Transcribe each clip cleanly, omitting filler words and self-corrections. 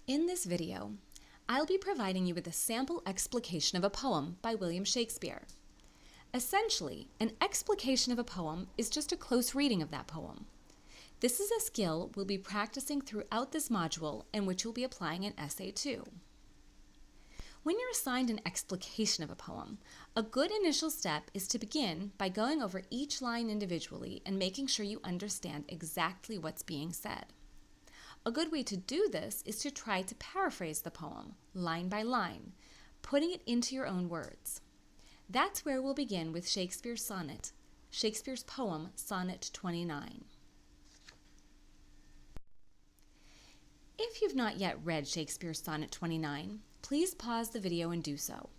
In this video, I'll be providing you with a sample explication of a poem by William Shakespeare. Essentially, an explication of a poem is just a close reading of that poem. This is a skill we'll be practicing throughout this module and which you'll be applying an essay to. When you're assigned an explication of a poem, a good initial step is to begin by going over each line individually and making sure you understand exactly what's being said. A good way to do this is to try to paraphrase the poem, line by line, putting it into your own words. That's where we'll begin with Shakespeare's sonnet, Shakespeare's poem, Sonnet 29. If you've not yet read Shakespeare's Sonnet 29, please pause the video and do so.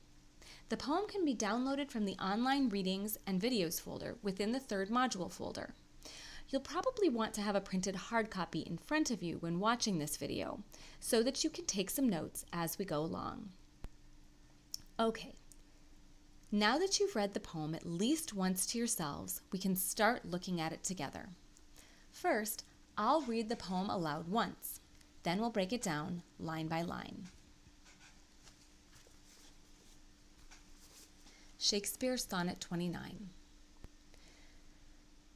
The poem can be downloaded from the online readings and videos folder within the third module folder. You'll probably want to have a printed hard copy in front of you when watching this video so that you can take some notes as we go along. Okay, now that you've read the poem at least once to yourselves, we can start looking at it together. First, I'll read the poem aloud once. Then we'll break it down line by line. Shakespeare's Sonnet 29.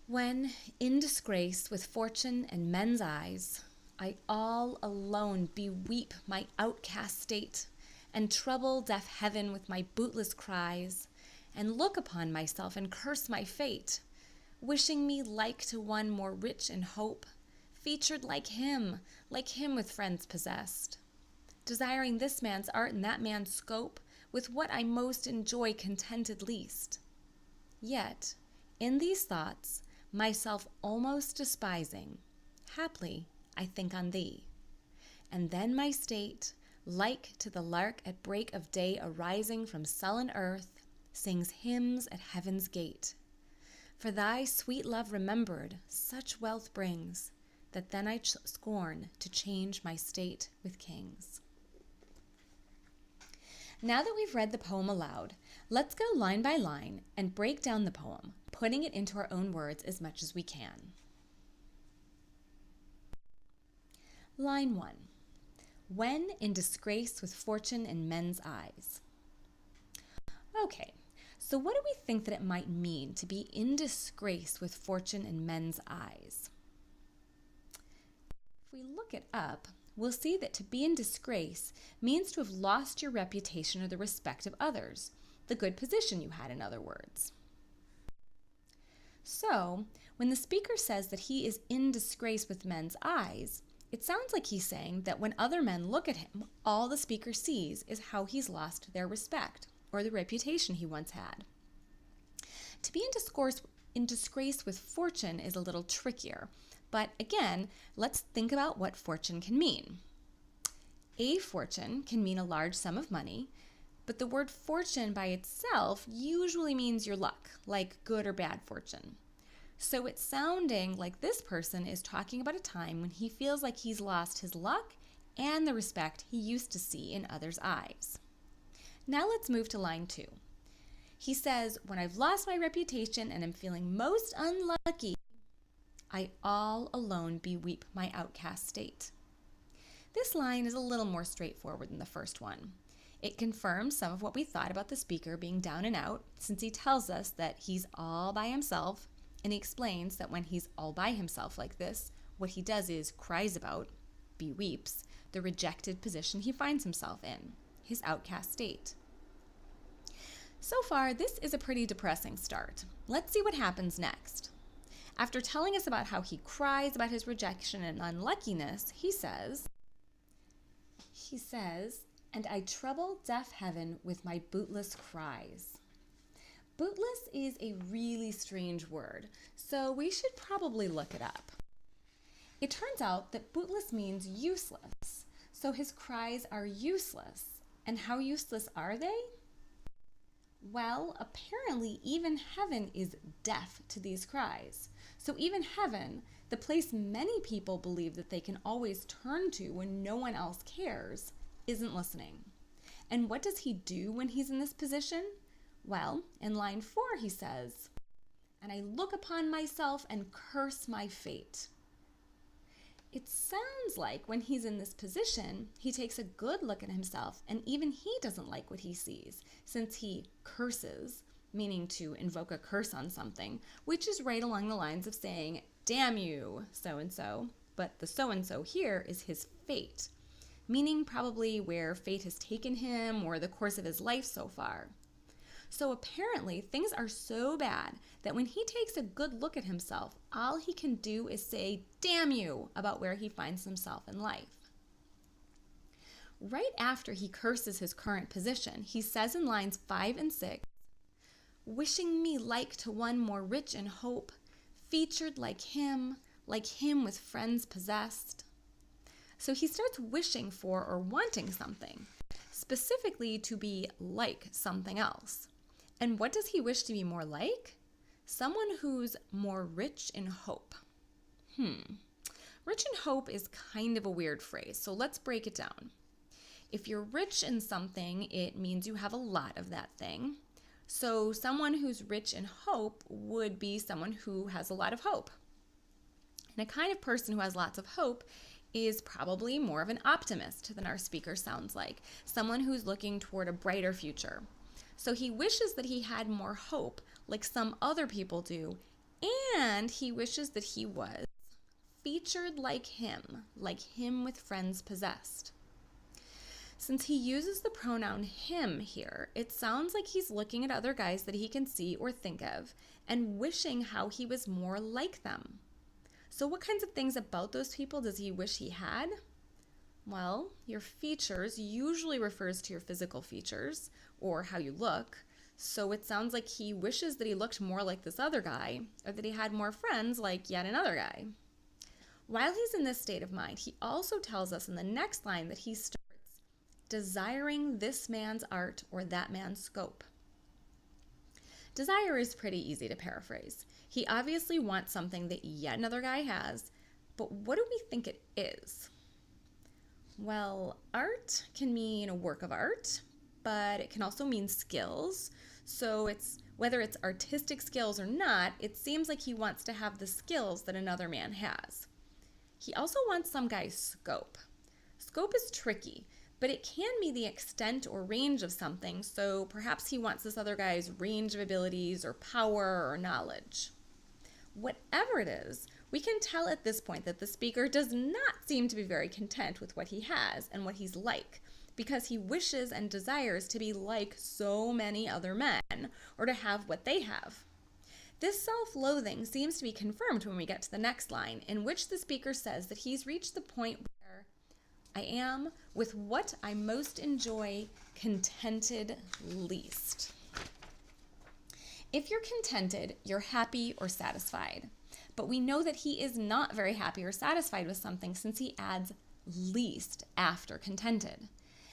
When, in disgrace with fortune and men's eyes, I all alone beweep my outcast state, and trouble deaf heaven with my bootless cries, and look upon myself and curse my fate, wishing me like to one more rich in hope, featured like him with friends possessed, desiring this man's art and that man's scope, with what I most enjoy contented least. Yet, in these thoughts, myself almost despising, haply I think on thee. And then my state, like to the lark at break of day arising from sullen earth, sings hymns at heaven's gate. For thy sweet love remembered such wealth brings, that then I scorn to change my state with kings. Now that we've read the poem aloud, let's go line by line and break down the poem, putting it into our own words as much as we can. Line 1. When in disgrace with fortune in men's eyes. Okay, so what do we think that it might mean to be in disgrace with fortune in men's eyes? If we look it up, we'll see that to be in disgrace means to have lost your reputation or the respect of others, the good position you had, in other words. So, when the speaker says that he is in disgrace with men's eyes, it sounds like he's saying that when other men look at him, all the speaker sees is how he's lost their respect or the reputation he once had. To be in disgrace with fortune is a little trickier. But again, let's think about what fortune can mean. A fortune can mean a large sum of money, but the word fortune by itself usually means your luck, like good or bad fortune. So it's sounding like this person is talking about a time when he feels like he's lost his luck and the respect he used to see in others' eyes. Now let's move to line 2. He says, when I've lost my reputation and am feeling most unlucky, I all alone beweep my outcast state. This line is a little more straightforward than the first one. It confirms some of what we thought about the speaker being down and out, since he tells us that he's all by himself, and he explains that when he's all by himself like this, what he does is cries about, beweeps, the rejected position he finds himself in, his outcast state. So far, this is a pretty depressing start. Let's see what happens next. After telling us about how he cries about his rejection and unluckiness, he says, and I trouble deaf heaven with my bootless cries. Bootless is a really strange word, so we should probably look it up. It turns out that bootless means useless, so his cries are useless. And how useless are they? Well, apparently even heaven is deaf to these cries. So even heaven, the place many people believe that they can always turn to when no one else cares, isn't listening. And what does he do when he's in this position? Well, in line 4 he says, and I look upon myself and curse my fate. It sounds like when he's in this position, he takes a good look at himself, and even he doesn't like what he sees, since he curses, meaning to invoke a curse on something, which is right along the lines of saying, "Damn you, so-and-so," but the so-and-so here is his fate, meaning probably where fate has taken him or the course of his life so far. So apparently, things are so bad that when he takes a good look at himself, all he can do is say, "Damn you," about where he finds himself in life. Right after he curses his current position, he says in lines 5 and 6, "Wishing me like to one more rich in hope, featured like him with friends possessed." So he starts wishing for or wanting something, specifically to be like something else. And what does he wish to be more like? Someone who's more rich in hope. Rich in hope is kind of a weird phrase, so let's break it down. If you're rich in something, it means you have a lot of that thing. So someone who's rich in hope would be someone who has a lot of hope. And a kind of person who has lots of hope is probably more of an optimist than our speaker sounds like, someone who's looking toward a brighter future. So he wishes that he had more hope like some other people do, and he wishes that he was featured like him with friends possessed. Since he uses the pronoun him here, it sounds like he's looking at other guys that he can see or think of and wishing how he was more like them. So what kinds of things about those people does he wish he had? Well, your features usually refers to your physical features or how you look. So it sounds like he wishes that he looked more like this other guy or that he had more friends like yet another guy. While he's in this state of mind, he also tells us in the next line that he starts desiring this man's art or that man's scope. Desire is pretty easy to paraphrase. He obviously wants something that yet another guy has, but what do we think it is? Well, art can mean a work of art, but it can also mean skills. So whether it's artistic skills or not, it seems like he wants to have the skills that another man has. He also wants some guy's scope. Scope is tricky, but it can be the extent or range of something, so perhaps he wants this other guy's range of abilities or power or knowledge. Whatever it is, we can tell at this point that the speaker does not seem to be very content with what he has and what he's like, because he wishes and desires to be like so many other men, or to have what they have. This self-loathing seems to be confirmed when we get to the next line, in which the speaker says that he's reached the point where I am, with what I most enjoy, contented least. If you're contented, you're happy or satisfied. But we know that he is not very happy or satisfied with something since he adds least after contented.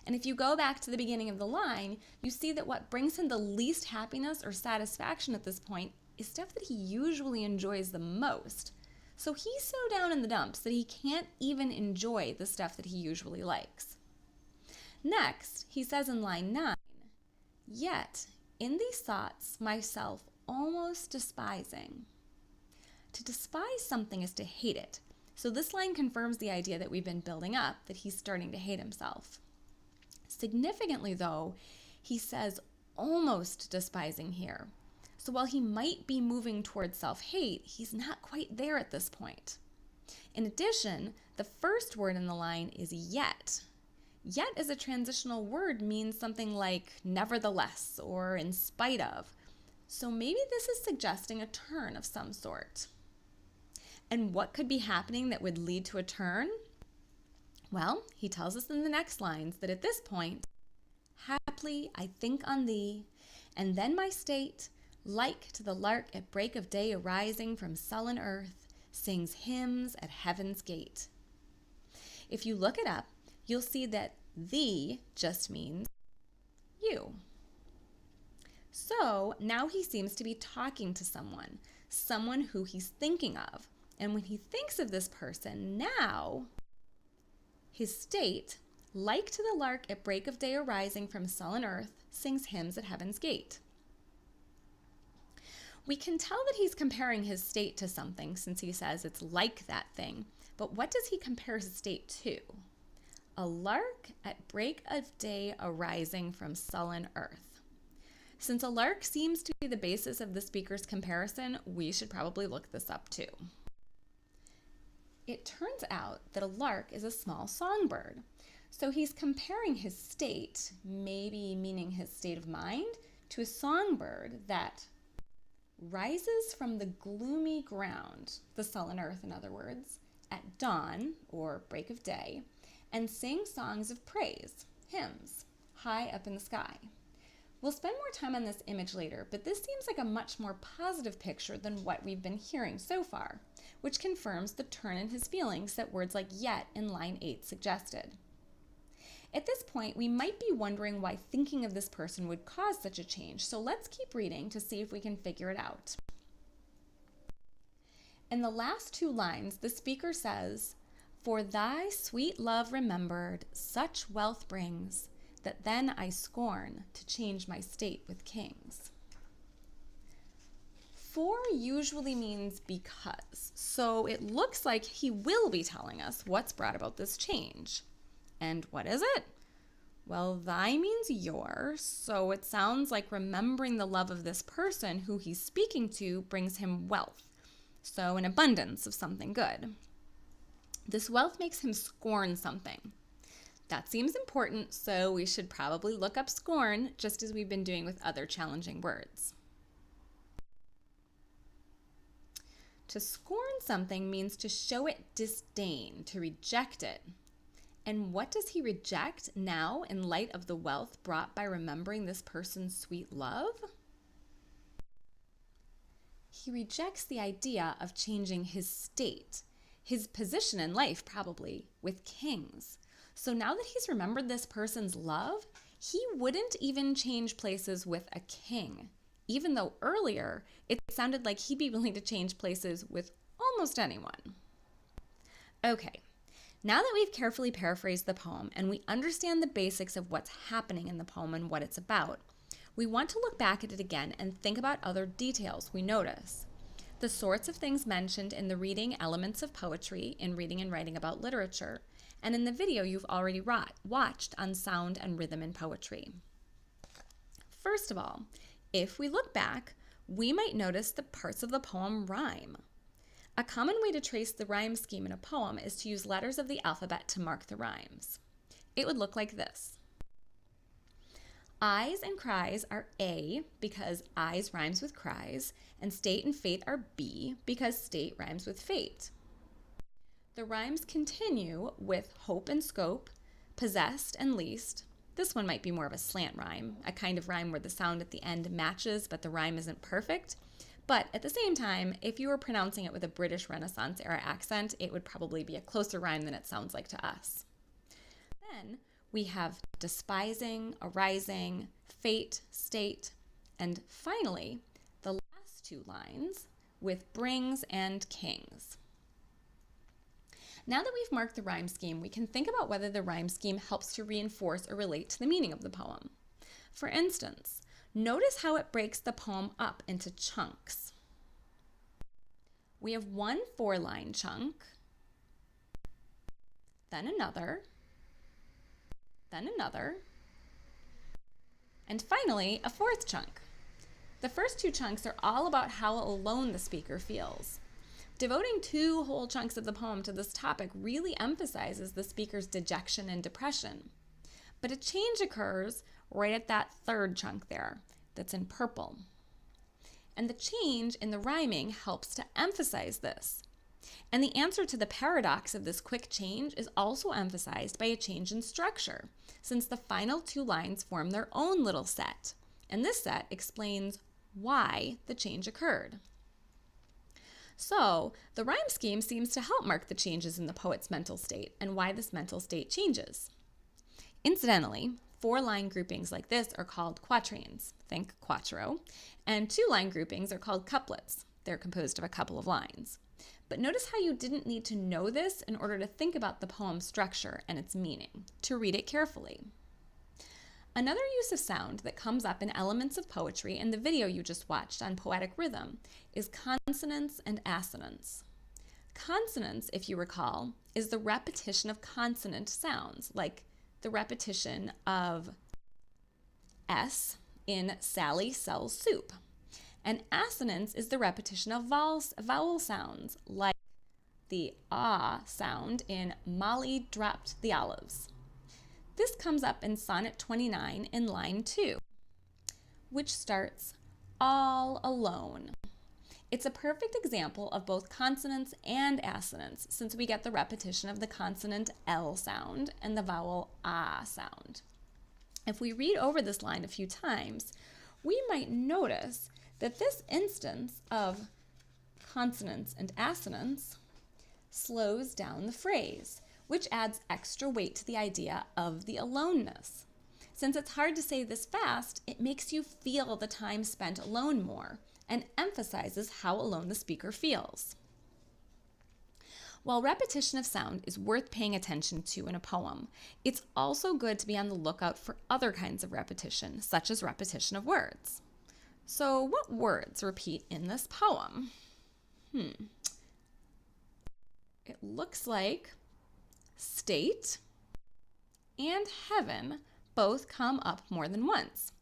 And if you go back to the beginning of the line, you see that what brings him the least happiness or satisfaction at this point is stuff that he usually enjoys the most. So he's so down in the dumps that he can't even enjoy the stuff that he usually likes. Next, he says in line 9, yet in these thoughts myself almost despising. To despise something is to hate it. So this line confirms the idea that we've been building up, that he's starting to hate himself. Significantly, though, he says almost despising here. So while he might be moving towards self-hate, he's not quite there at this point. In addition, the first word in the line is yet. Yet as a transitional word means something like nevertheless or in spite of. So maybe this is suggesting a turn of some sort. And what could be happening that would lead to a turn? Well, he tells us in the next lines that at this point, haply I think on thee, and then my state, like to the lark at break of day arising from sullen earth, sings hymns at heaven's gate. If you look it up, you'll see that thee just means you. So now he seems to be talking to someone who he's thinking of. And when he thinks of this person now, his state, like to the lark at break of day arising from sullen earth, sings hymns at heaven's gate. We can tell that he's comparing his state to something since he says it's like that thing, But what does he compare his state to? A lark at break of day arising from sullen earth. Since a lark seems to be the basis of the speaker's comparison, we should probably look this up too. It turns out that a lark is a small songbird. So he's comparing his state, maybe meaning his state of mind, to a songbird that rises from the gloomy ground, the sullen earth in other words, at dawn or break of day, and sing songs of praise, hymns, high up in the sky. We'll spend more time on this image later, but this seems like a much more positive picture than what we've been hearing so far, which confirms the turn in his feelings that words like yet in line 8 suggested. At this point, we might be wondering why thinking of this person would cause such a change, so let's keep reading to see if we can figure it out. In the last 2 lines, the speaker says, "For thy sweet love remembered, such wealth brings, that then I scorn to change my state with kings." For usually means because, so it looks like he will be telling us what's brought about this change. And what is it? Well, thy means your, so it sounds like remembering the love of this person who he's speaking to brings him wealth, so an abundance of something good. This wealth makes him scorn something. That seems important, so we should probably look up scorn, just as we've been doing with other challenging words. To scorn something means to show it disdain, to reject it. And what does he reject now in light of the wealth brought by remembering this person's sweet love? He rejects the idea of changing his state, his position in life probably, with kings. So now that he's remembered this person's love, he wouldn't even change places with a king, even though earlier it sounded like he'd be willing to change places with almost anyone. Okay. Now that we've carefully paraphrased the poem and we understand the basics of what's happening in the poem and what it's about, we want to look back at it again and think about other details we notice. The sorts of things mentioned in the reading elements of poetry in Reading and Writing About Literature, and in the video you've already watched on sound and rhythm in poetry. First of all, if we look back, we might notice that parts of the poem rhyme. A common way to trace the rhyme scheme in a poem is to use letters of the alphabet to mark the rhymes. It would look like this. Eyes and cries are A because eyes rhymes with cries, and state and fate are B because state rhymes with fate. The rhymes continue with hope and scope, possessed and least. This one might be more of a slant rhyme, a kind of rhyme where the sound at the end matches but the rhyme isn't perfect. But at the same time, if you were pronouncing it with a British Renaissance era accent, it would probably be a closer rhyme than it sounds like to us. Then we have despising, arising, fate, state, and finally, the last 2 lines with brings and kings. Now that we've marked the rhyme scheme, we can think about whether the rhyme scheme helps to reinforce or relate to the meaning of the poem. For instance, notice how it breaks the poem up into chunks. We have one 4-line chunk, then another, and finally a 4th chunk. The first 2 chunks are all about how alone the speaker feels. Devoting 2 whole chunks of the poem to this topic really emphasizes the speaker's dejection and depression. But a change occurs right at that 3rd chunk there, that's in purple. And the change in the rhyming helps to emphasize this. And the answer to the paradox of this quick change is also emphasized by a change in structure, since the final 2 lines form their own little set. And this set explains why the change occurred. So, the rhyme scheme seems to help mark the changes in the poet's mental state and why this mental state changes. Incidentally, 4-line groupings like this are called quatrains, think quattro, and 2-line groupings are called couplets. They're composed of a couple of lines. But notice how you didn't need to know this in order to think about the poem's structure and its meaning, to read it carefully. Another use of sound that comes up in elements of poetry in the video you just watched on poetic rhythm is consonance and assonance. Consonance, if you recall, is the repetition of consonant sounds, like the repetition of S in Sally sells soup. And assonance is the repetition of vowel sounds, like the ah sound in Molly dropped the olives. This comes up in Sonnet 29 in line 2, which starts all alone. It's a perfect example of both consonance and assonance, since we get the repetition of the consonant L sound and the vowel ah sound. If we read over this line a few times, we might notice that this instance of consonance and assonance slows down the phrase, which adds extra weight to the idea of the aloneness. Since it's hard to say this fast, it makes you feel the time spent alone more and emphasizes how alone the speaker feels. While repetition of sound is worth paying attention to in a poem, it's also good to be on the lookout for other kinds of repetition, such as repetition of words. So what words repeat in this poem? It looks like state and heaven both come up more than once.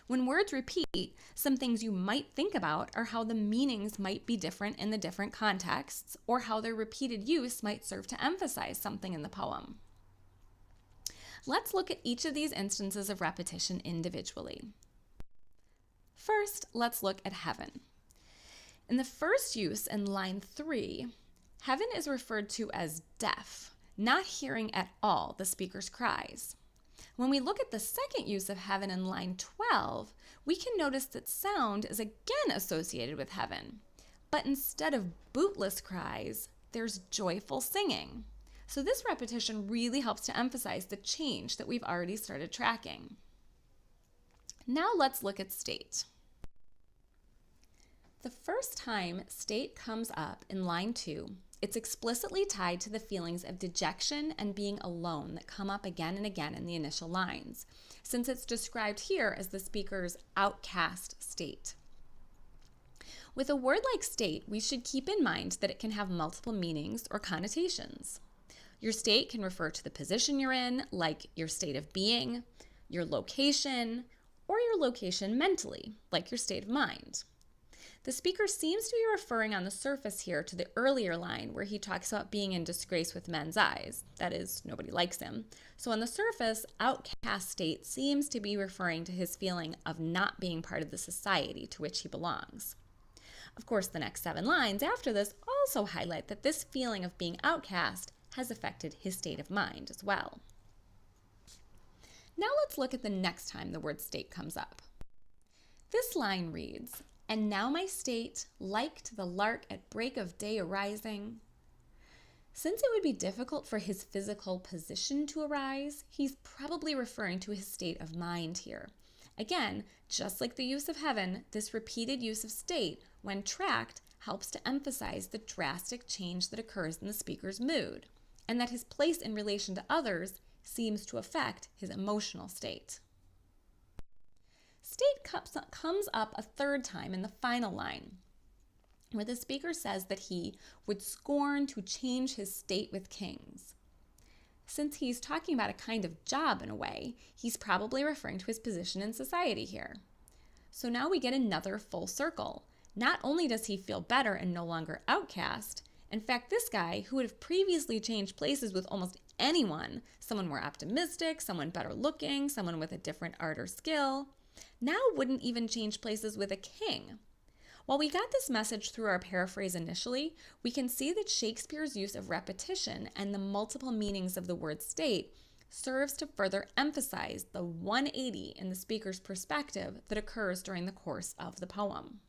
When words repeat, some things you might think about are how the meanings might be different in the different contexts, or how their repeated use might serve to emphasize something in the poem. Let's look at each of these instances of repetition individually. First, let's look at heaven. In the first use in line 3, heaven is referred to as deaf, not hearing at all the speaker's cries. When we look at the second use of heaven in line 12, we can notice that sound is again associated with heaven. But instead of bootless cries, there's joyful singing. So this repetition really helps to emphasize the change that we've already started tracking. Now let's look at state. The first time state comes up in line 2, it's explicitly tied to the feelings of dejection and being alone that come up again and again in the initial lines, since it's described here as the speaker's outcast state. With a word like state, we should keep in mind that it can have multiple meanings or connotations. Your state can refer to the position you're in, like your state of being, your location, or your location mentally, like your state of mind. The speaker seems to be referring on the surface here to the earlier line where he talks about being in disgrace with men's eyes. That is, nobody likes him. So on the surface, outcast state seems to be referring to his feeling of not being part of the society to which he belongs. Of course, the next 7 lines after this also highlight that this feeling of being outcast has affected his state of mind as well. Now let's look at the next time the word state comes up. This line reads, "And now my state, like to the lark at break of day arising." Since it would be difficult for his physical position to arise, he's probably referring to his state of mind here. Again, just like the use of heaven, this repeated use of state, when tracked, helps to emphasize the drastic change that occurs in the speaker's mood, and that his place in relation to others seems to affect his emotional state. State comes up a third time in the final line, where the speaker says that he would scorn to change his state with kings. Since he's talking about a kind of job in a way, he's probably referring to his position in society here. So now we get another full circle. Not only does he feel better and no longer outcast, in fact, this guy, who would have previously changed places with almost anyone, someone more optimistic, someone better looking, someone with a different art or skill, now wouldn't even change places with a king. While we got this message through our paraphrase initially, we can see that Shakespeare's use of repetition and the multiple meanings of the word state serves to further emphasize the 180 in the speaker's perspective that occurs during the course of the poem.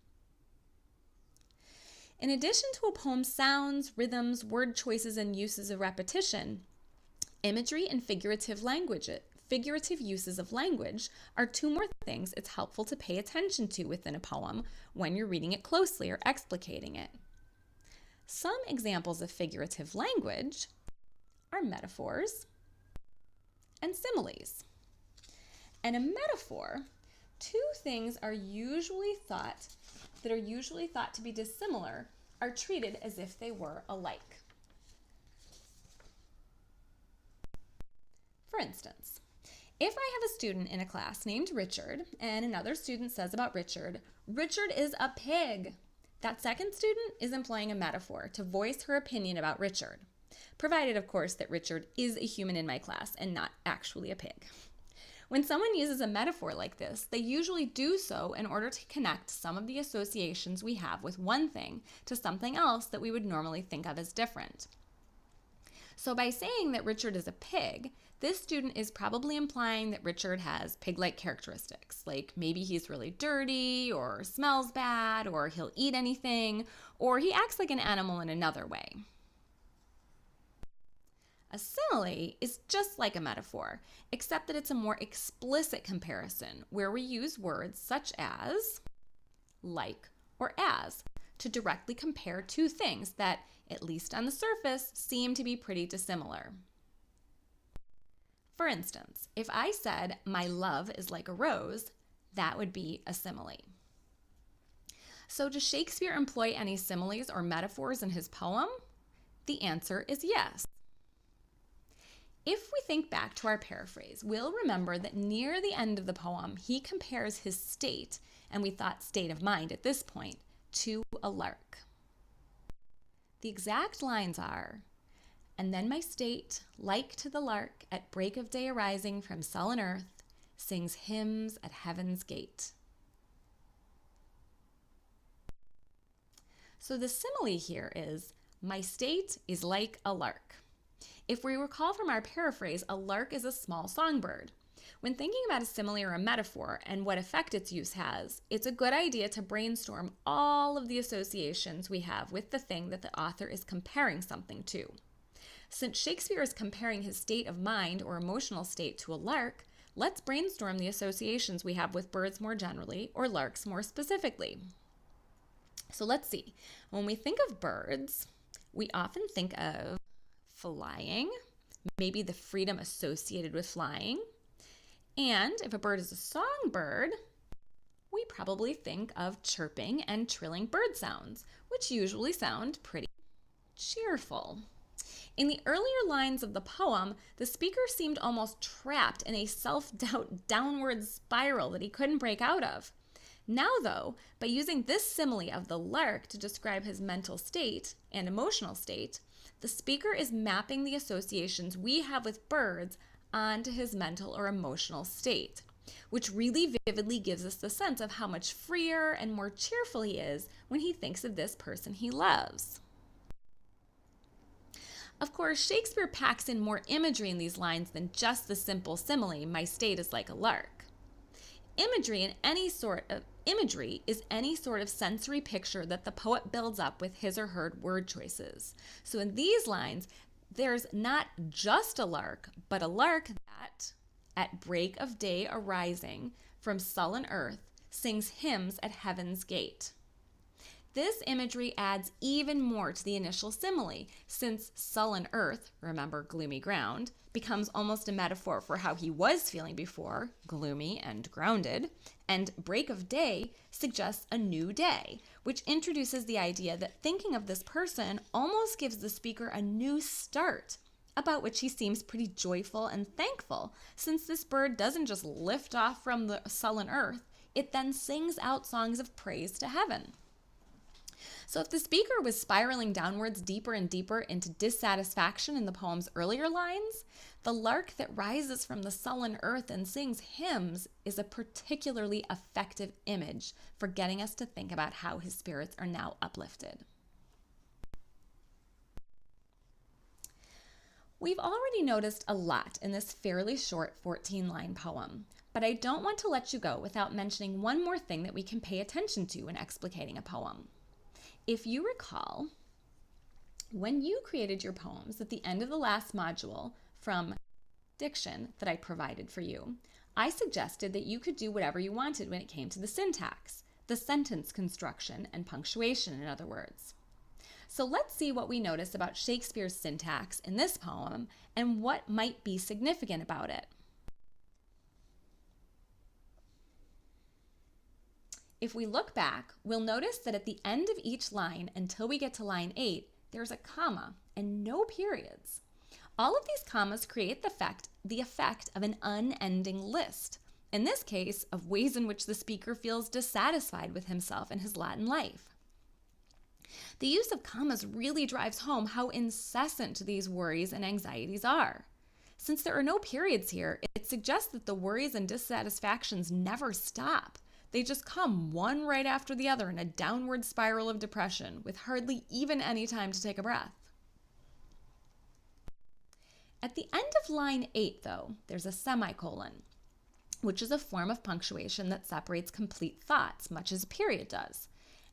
In addition to a poem's sounds, rhythms, word choices, and uses of repetition, imagery and figurative uses of language are 2 more things it's helpful to pay attention to within a poem when you're reading it closely or explicating it. Some examples of figurative language are metaphors and similes. And a metaphor, 2 things are usually thought to be dissimilar are treated as if they were alike. For instance, if I have a student in a class named Richard and another student says about Richard, "Richard is a pig," that second student is employing a metaphor to voice her opinion about Richard, provided, of course, that Richard is a human in my class and not actually a pig. When someone uses a metaphor like this, they usually do so in order to connect some of the associations we have with one thing to something else that we would normally think of as different. So by saying that Richard is a pig, this student is probably implying that Richard has pig-like characteristics, like maybe he's really dirty, or smells bad, or he'll eat anything, or he acts like an animal in another way. A simile is just like a metaphor, except that it's a more explicit comparison where we use words such as like or as to directly compare two things that, at least on the surface, seem to be pretty dissimilar. For instance, if I said, "My love is like a rose," that would be a simile. So does Shakespeare employ any similes or metaphors in his poem? The answer is yes. If we think back to our paraphrase, we'll remember that near the end of the poem, he compares his state, and we thought state of mind at this point, to a lark. The exact lines are, "And then my state, like to the lark, at break of day arising from sullen earth, sings hymns at heaven's gate." So the simile here is, "My state is like a lark." If we recall from our paraphrase, a lark is a small songbird. When thinking about a simile or a metaphor and what effect its use has, it's a good idea to brainstorm all of the associations we have with the thing that the author is comparing something to. Since Shakespeare is comparing his state of mind or emotional state to a lark, let's brainstorm the associations we have with birds more generally, or larks more specifically. So let's see. When we think of birds, we often think of flying, maybe the freedom associated with flying. And if a bird is a songbird, we probably think of chirping and trilling bird sounds, which usually sound pretty cheerful. In the earlier lines of the poem, the speaker seemed almost trapped in a self-doubt downward spiral that he couldn't break out of. Now, though, by using this simile of the lark to describe his mental state and emotional state, the speaker is mapping the associations we have with birds onto his mental or emotional state, which really vividly gives us the sense of how much freer and more cheerful he is when he thinks of this person he loves. Of course, Shakespeare packs in more imagery in these lines than just the simple simile, "My state is like a lark." Imagery is any sort of sensory picture that the poet builds up with his or her word choices. So in these lines, there's not just a lark, but a lark that, at break of day arising from sullen earth, sings hymns at heaven's gate. This imagery adds even more to the initial simile, since sullen earth, remember gloomy ground, becomes almost a metaphor for how he was feeling before, gloomy and grounded, and break of day suggests a new day, which introduces the idea that thinking of this person almost gives the speaker a new start, about which he seems pretty joyful and thankful, since this bird doesn't just lift off from the sullen earth, it then sings out songs of praise to heaven. So if the speaker was spiraling downwards deeper and deeper into dissatisfaction in the poem's earlier lines, the lark that rises from the sullen earth and sings hymns is a particularly effective image for getting us to think about how his spirits are now uplifted. We've already noticed a lot in this fairly short 14-line poem, but I don't want to let you go without mentioning one more thing that we can pay attention to when explicating a poem. If you recall, when you created your poems at the end of the last module from Diction that I provided for you, I suggested that you could do whatever you wanted when it came to the syntax, the sentence construction, and punctuation, in other words. So let's see what we notice about Shakespeare's syntax in this poem and what might be significant about it. If we look back, we'll notice that at the end of each line until we get to line 8, there's a comma and no periods. All of these commas create the effect of an unending list, in this case, of ways in which the speaker feels dissatisfied with himself and his lot in life. The use of commas really drives home how incessant these worries and anxieties are. Since there are no periods here, it suggests that the worries and dissatisfactions never stop. They just come one right after the other in a downward spiral of depression with hardly even any time to take a breath. At the end of line 8, though, there's a semicolon, which is a form of punctuation that separates complete thoughts, much as a period does.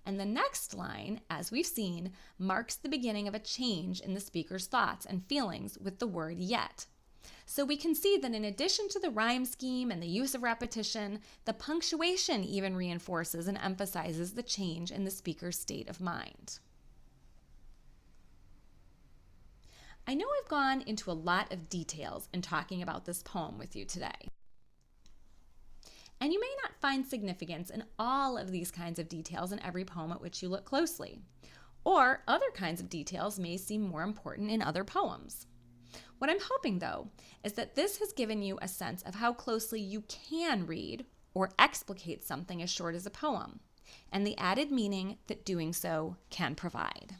And the next line, as we've seen, marks the beginning of a change in the speaker's thoughts and feelings with the word yet. So we can see that in addition to the rhyme scheme and the use of repetition, the punctuation even reinforces and emphasizes the change in the speaker's state of mind. I know I've gone into a lot of details in talking about this poem with you today. And you may not find significance in all of these kinds of details in every poem at which you look closely. Or other kinds of details may seem more important in other poems. What I'm hoping, though, is that this has given you a sense of how closely you can read or explicate something as short as a poem, and the added meaning that doing so can provide.